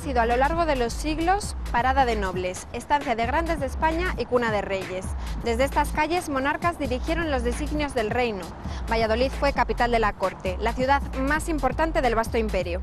sido a lo largo de los siglos parada de nobles, estancia de grandes de España y cuna de reyes. Desde estas calles, monarcas dirigieron los designios del reino. Valladolid fue capital de la corte, la ciudad más importante del vasto imperio.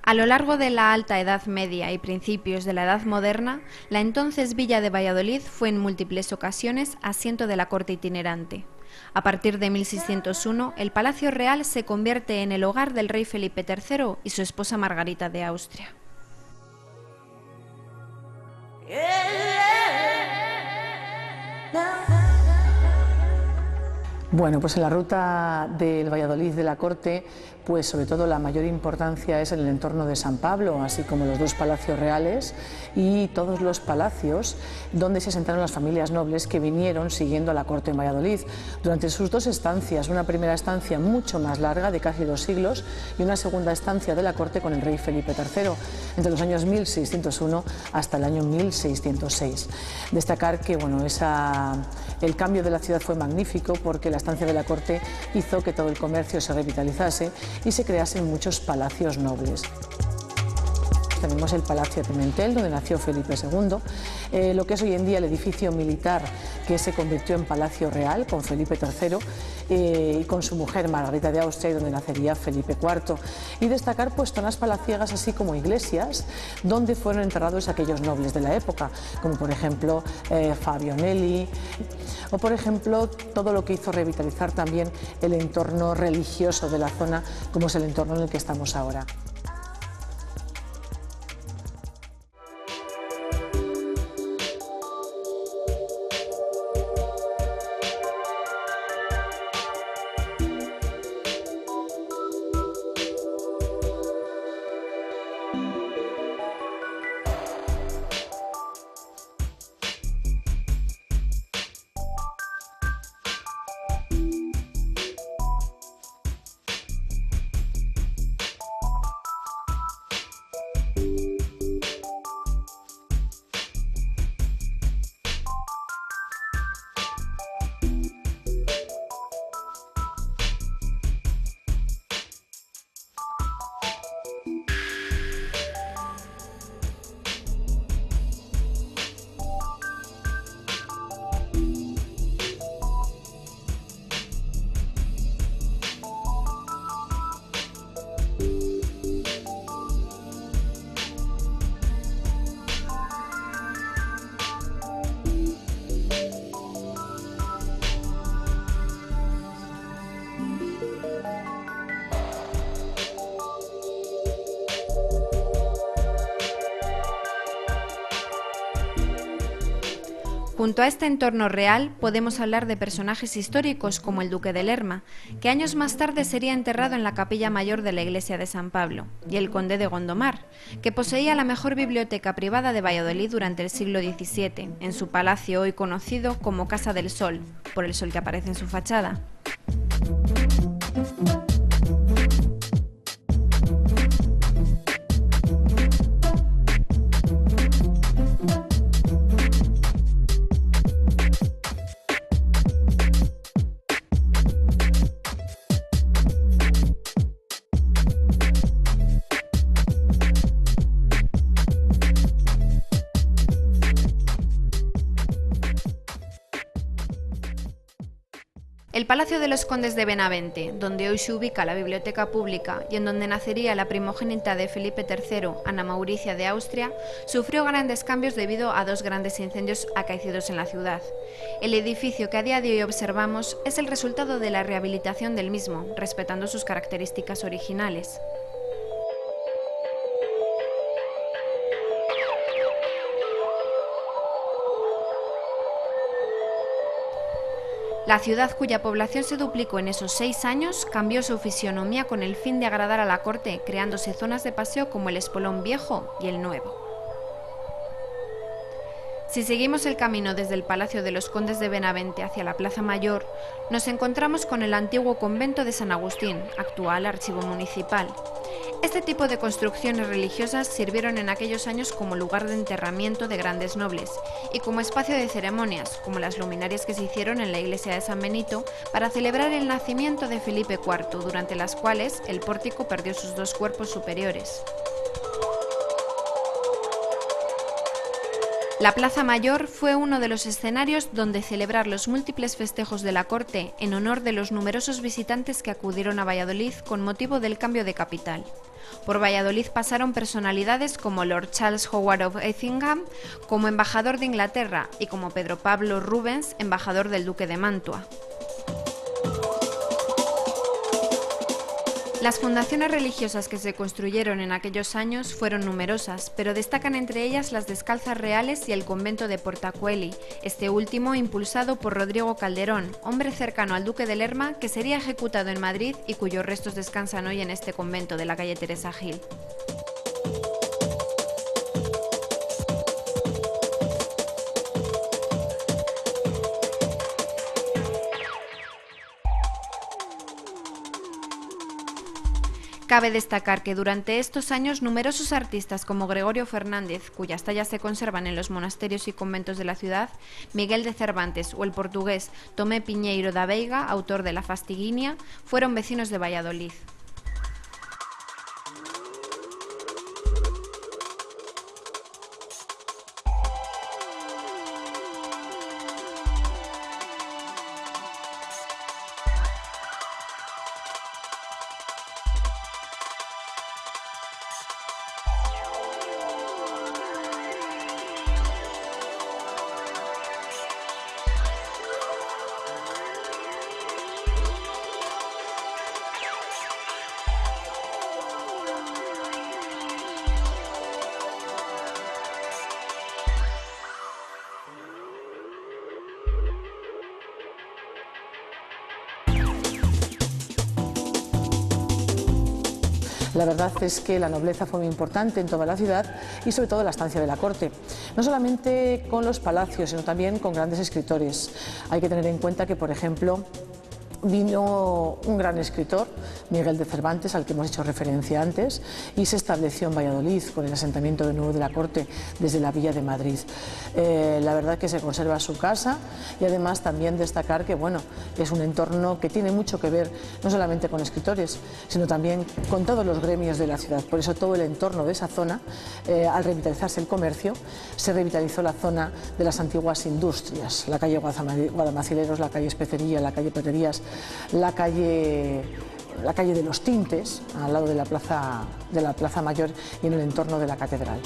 A lo largo de la Alta Edad Media y principios de la Edad Moderna, la entonces villa de Valladolid fue en múltiples ocasiones asiento de la corte itinerante. A partir de 1601, el Palacio Real se convierte en el hogar del rey Felipe III y su esposa Margarita de Austria. Bueno, pues en la ruta del Valladolid de la corte, pues sobre todo la mayor importancia es en el entorno de San Pablo, así como los dos palacios reales y todos los palacios donde se asentaron las familias nobles que vinieron siguiendo a la corte en Valladolid durante sus dos estancias, una primera estancia mucho más larga de casi 2 siglos y una segunda estancia de la corte con el rey Felipe III entre los años 1601 hasta el año 1606. Destacar que bueno, el cambio de la ciudad fue magnífico porque la estancia de la corte hizo que todo el comercio se revitalizase y se creasen muchos palacios nobles. Tenemos el Palacio de Pimentel, donde nació Felipe II, lo que es hoy en día el edificio militar que se convirtió en Palacio Real con Felipe III y con su mujer Margarita de Austria, y donde nacería Felipe IV. Y destacar pues zonas palaciegas así como iglesias donde fueron enterrados aquellos nobles de la época, como por ejemplo Fabio Nelli, o por ejemplo todo lo que hizo revitalizar también el entorno religioso de la zona, como es el entorno en el que estamos ahora. Junto a este entorno real podemos hablar de personajes históricos como el duque de Lerma, que años más tarde sería enterrado en la capilla mayor de la iglesia de San Pablo, y el conde de Gondomar, que poseía la mejor biblioteca privada de Valladolid durante el siglo XVII, en su palacio hoy conocido como Casa del Sol, por el sol que aparece en su fachada. El Palacio de los Condes de Benavente, donde hoy se ubica la biblioteca pública y en donde nacería la primogénita de Felipe III, Ana Mauricia de Austria, sufrió grandes cambios debido a dos grandes incendios acaecidos en la ciudad. El edificio que a día de hoy observamos es el resultado de la rehabilitación del mismo, respetando sus características originales. La ciudad, cuya población se duplicó en esos 6 años, cambió su fisionomía con el fin de agradar a la corte, creándose zonas de paseo como el Espolón Viejo y el Nuevo. Si seguimos el camino desde el Palacio de los Condes de Benavente hacia la Plaza Mayor, nos encontramos con el antiguo convento de San Agustín, actual archivo municipal. Este tipo de construcciones religiosas sirvieron en aquellos años como lugar de enterramiento de grandes nobles y como espacio de ceremonias, como las luminarias que se hicieron en la iglesia de San Benito para celebrar el nacimiento de Felipe IV, durante las cuales el pórtico perdió sus dos cuerpos superiores. La Plaza Mayor fue uno de los escenarios donde celebrar los múltiples festejos de la corte en honor de los numerosos visitantes que acudieron a Valladolid con motivo del cambio de capital. Por Valladolid pasaron personalidades como Lord Charles Howard of Effingham, como embajador de Inglaterra, y como Pedro Pablo Rubens, embajador del duque de Mantua. Las fundaciones religiosas que se construyeron en aquellos años fueron numerosas, pero destacan entre ellas las Descalzas Reales y el convento de Portacueli, este último impulsado por Rodrigo Calderón, hombre cercano al duque de Lerma, que sería ejecutado en Madrid y cuyos restos descansan hoy en este convento de la calle Teresa Gil. Cabe destacar que durante estos años numerosos artistas como Gregorio Fernández, cuyas tallas se conservan en los monasterios y conventos de la ciudad, Miguel de Cervantes o el portugués Tomé Piñeiro da Veiga, autor de La Fastiguinha, fueron vecinos de Valladolid. La verdad es que la nobleza fue muy importante en toda la ciudad y sobre todo la estancia de la corte, no solamente con los palacios, sino también con grandes escritores. Hay que tener en cuenta que, por ejemplo, vino un gran escritor, Miguel de Cervantes, al que hemos hecho referencia antes, y se estableció en Valladolid con el asentamiento de nuevo de la corte desde la Villa de Madrid. La verdad que se conserva su casa y además también destacar que bueno, es un entorno que tiene mucho que ver no solamente con escritores, sino también con todos los gremios de la ciudad. Por eso todo el entorno de esa zona, al revitalizarse el comercio, se revitalizó la zona de las antiguas industrias, la calle Guadamacileros, la calle Especería, la calle Peterías, la calle de los Tintes, al lado de la Plaza Mayor y en el entorno de la Catedral.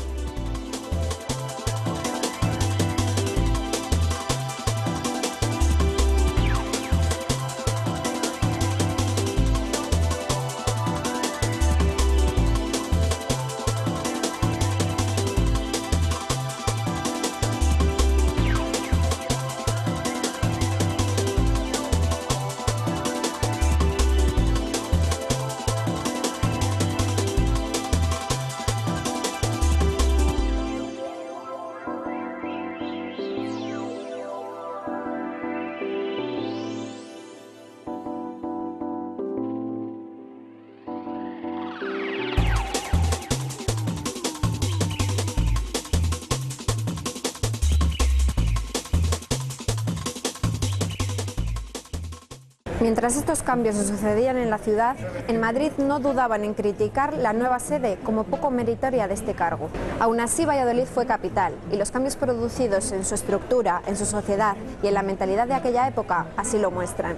Mientras estos cambios se sucedían en la ciudad, en Madrid no dudaban en criticar la nueva sede como poco meritoria de este cargo. Aún así, Valladolid fue capital y los cambios producidos en su estructura, en su sociedad y en la mentalidad de aquella época así lo muestran.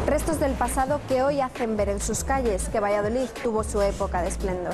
Restos del pasado que hoy hacen ver en sus calles que Valladolid tuvo su época de esplendor.